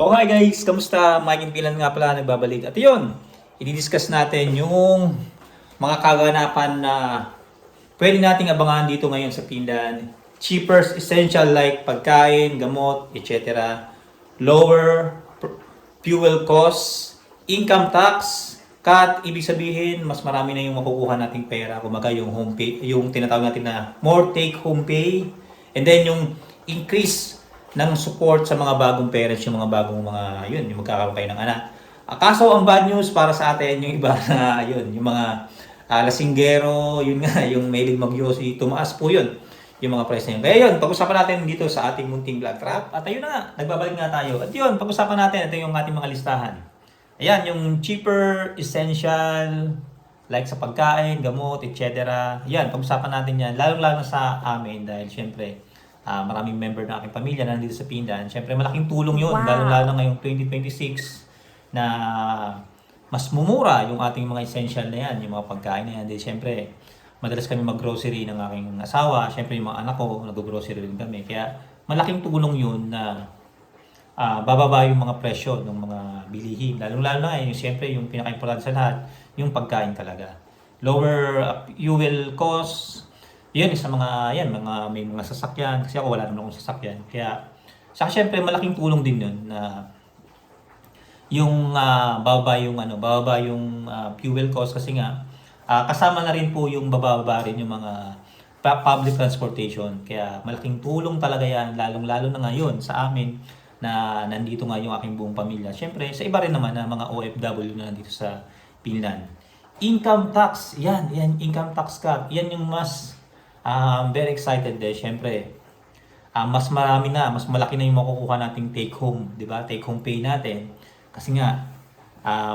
Oh hi guys, kamusta? Mike and Pilan nga pala nagbabalik. At yun, i-discuss natin yung mga kaganapan na pwede nating abangan dito ngayon sa Finland. Cheaper essential like pagkain, gamot, etc. Lower fuel costs, income tax, cut, ibig sabihin mas marami na yung makukuha nating pera. Kumaga yung home pay, yung tinatawag natin na more take home pay, and then yung increase ng support sa mga bagong parents, yung mga bagong mga, yun, yung magkakaroon kayo ng anak. Kaso ang bad news para sa atin, yung iba na, yun, yung mga lasinggero, yun nga, yung mailing magyosi, tumaas po yun, yung mga price na yun. Kaya yun, pag-usapan natin dito sa ating munting vlog trap. At ayun na nga, nagbabalik nga tayo. At yun, pag-usapan natin, ito yung ating mga listahan. Ayan, yung cheaper, essential, like sa pagkain, gamot, etc. Yan, pag-usapan natin yan, lalong-lalo sa amin dahil syempre, maraming member ng aking pamilya na nandito sa Finland. Siyempre, malaking tulong yun, lalo-lalo na ngayong 2026 na mas mumura yung ating mga essential na yan, yung mga pagkain na yan. Dahil siyempre, madalas kami mag-grocery ng aking asawa. Siyempre, yung mga anak ko, nag-grocery rin kami. Kaya, malaking tulong yun na bababa yung mga presyo ng mga bilihin. Lalo-lalo na yung siyempre, yung pinaka-importante sa lahat, yung pagkain talaga. Lower fuel costs, yun, sa mga, yan, mga, may mga sasakyan. Kasi ako wala naman akong sasakyan. Kaya, saka syempre, malaking tulong din yun na yung bababa yung fuel cost kasi nga, kasama na rin po yung bababa rin yung mga public transportation. Kaya, malaking tulong talaga yan, lalong-lalo na ngayon sa amin na nandito nga yung aking buong pamilya. Syempre, sa iba rin naman na mga OFW na nandito sa Finland. Income tax, yan, income tax cut. Yan yung mas very excited din. Siyempre, mas marami na, mas malaki na yung makukuha nating take home, di ba? Take home pay natin. Kasi nga,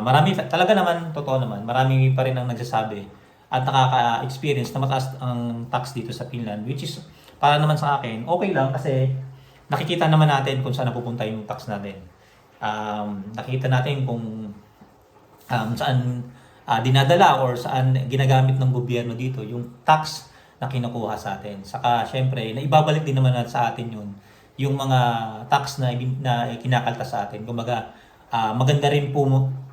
marami, talaga naman, totoo naman, marami pa rin ang nagsasabi at nakaka-experience na mataas ang tax dito sa Finland, which is, para naman sa akin, okay lang kasi nakikita naman natin kung saan napupunta yung tax natin. Nakikita natin kung saan dinadala or saan ginagamit ng gobyerno dito yung tax na kinukuha sa atin. Saka syempre, naibabalik din naman sa atin yun, yung mga tax na kinakaltas sa atin. Kumbaga, maganda rin po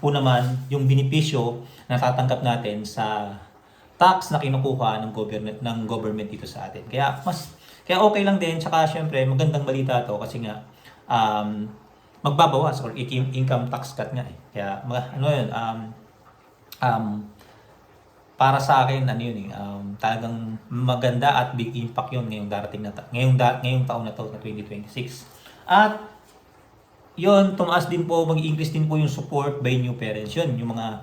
naman yung benepisyo na tatanggap natin sa tax na kinukuha ng government dito sa atin. Kaya okay lang din. Saka syempre, magandang balita to kasi nga magbabawas or income tax cut nga eh. Kaya para sa akin talagang maganda at big impact yun ngayong darating na ngayong taon na to na 2026. At yun, tumaas din po, mag-increase din po yung support by new parents. Yun, yung mga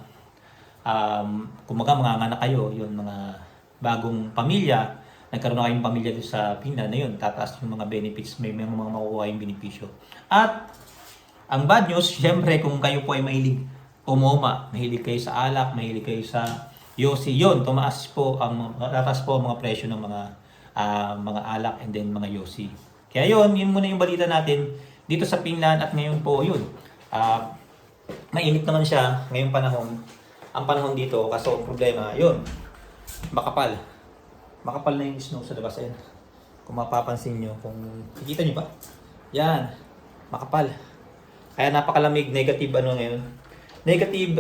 kumaga mga anak kayo, yun mga bagong pamilya, nagkaroon na kayong pamilya doon sa Finland na yun, tataas yung mga benefits, may mga makukuha yung benepisyo. At ang bad news, syempre kung kayo po ay mahilig umoma, mahilig kayo sa alak, mahilig kayo sa yosi, yun, tataas po ang mga presyo ng mga alak and then mga yosi. Kaya yun muna yung balita natin dito sa Finland. At ngayon po yun, mainit naman siya ngayong panahon. Ang panahon dito, kaso ang problema, yun, makapal na yung snow sa labas. Ayan, kung mapapansin nyo, kung nakikita nyo ba, yan, makapal. Kaya napakalamig, negative ngayon, negative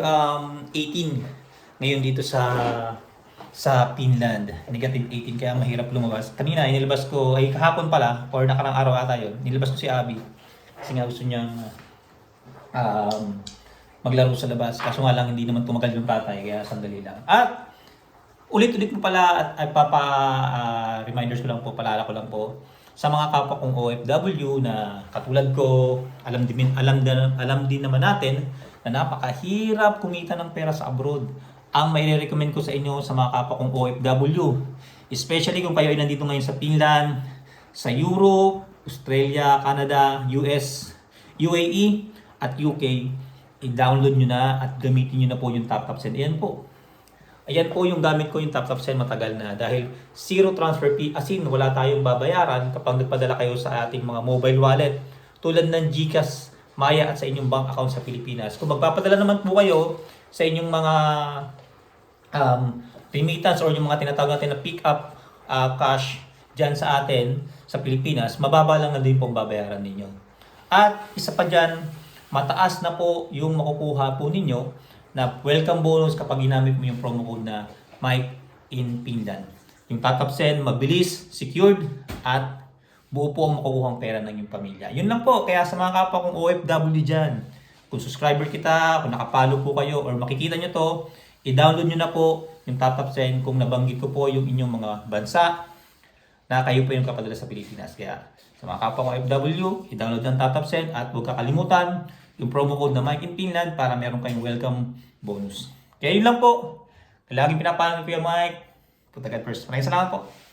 18 ngayon dito sa Finland, negative 18, kaya mahirap lumabas. Kanina inilabas ko, ay kahapon pala or nakarang araw ata yun, nilabas ko si Abby kasi nga gusto niyang maglaro sa labas. Kaso nga lang hindi naman tumagal yung tatay, kaya sandali lang. At ulit-ulit po pala at reminders ko lang po, paalala ko lang po sa mga kapwa kong OFW na katulad ko, alam din naman natin na napakahirap kumita ng pera sa abroad. Ang mai-recommend ko sa inyo sa mga kapwa kong OFW, especially kung kayo ay nandito ngayon sa Finland, sa Europe, Australia, Canada, US, UAE, at UK, i-download nyo na at gamitin nyo na po yung TapTapSend. Ayan po yung gamit ko, yung TapTapSend, matagal na. Dahil zero transfer fee, as in wala tayong babayaran kapag nagpadala kayo sa ating mga mobile wallet tulad ng GCash, Maya at sa inyong bank account sa Pilipinas. Kung magpapadala naman po kayo sa inyong mga remittance or yung mga tinatawag natin na pick up cash dyan sa atin sa Pilipinas, mababa lang na din pong babayaran ninyo. At isa pa dyan, mataas na po yung makukuha po ninyo na welcome bonus kapag ginamit mo yung promo code na Mike in Finland. Yung top send, mabilis, secured, at buo po ang makukuhang pera ng inyong pamilya. Yun lang po. Kaya sa mga kapwa kong OFW dyan, kung subscriber kita, kung nakapalo po kayo, or makikita nyo to, i-download nyo na po yung top send kung nabanggit ko po yung inyong mga bansa na kayo po yung kapadala sa Pilipinas. Kaya sa mga kapwa kong OFW, i-download ng top send at huwag kakalimutan yung promo code na Mike in Finland para meron kayong welcome bonus. Kaya yun lang po. Laging pinapalang ko yung Mike. Punta God first. Maraming salamat po.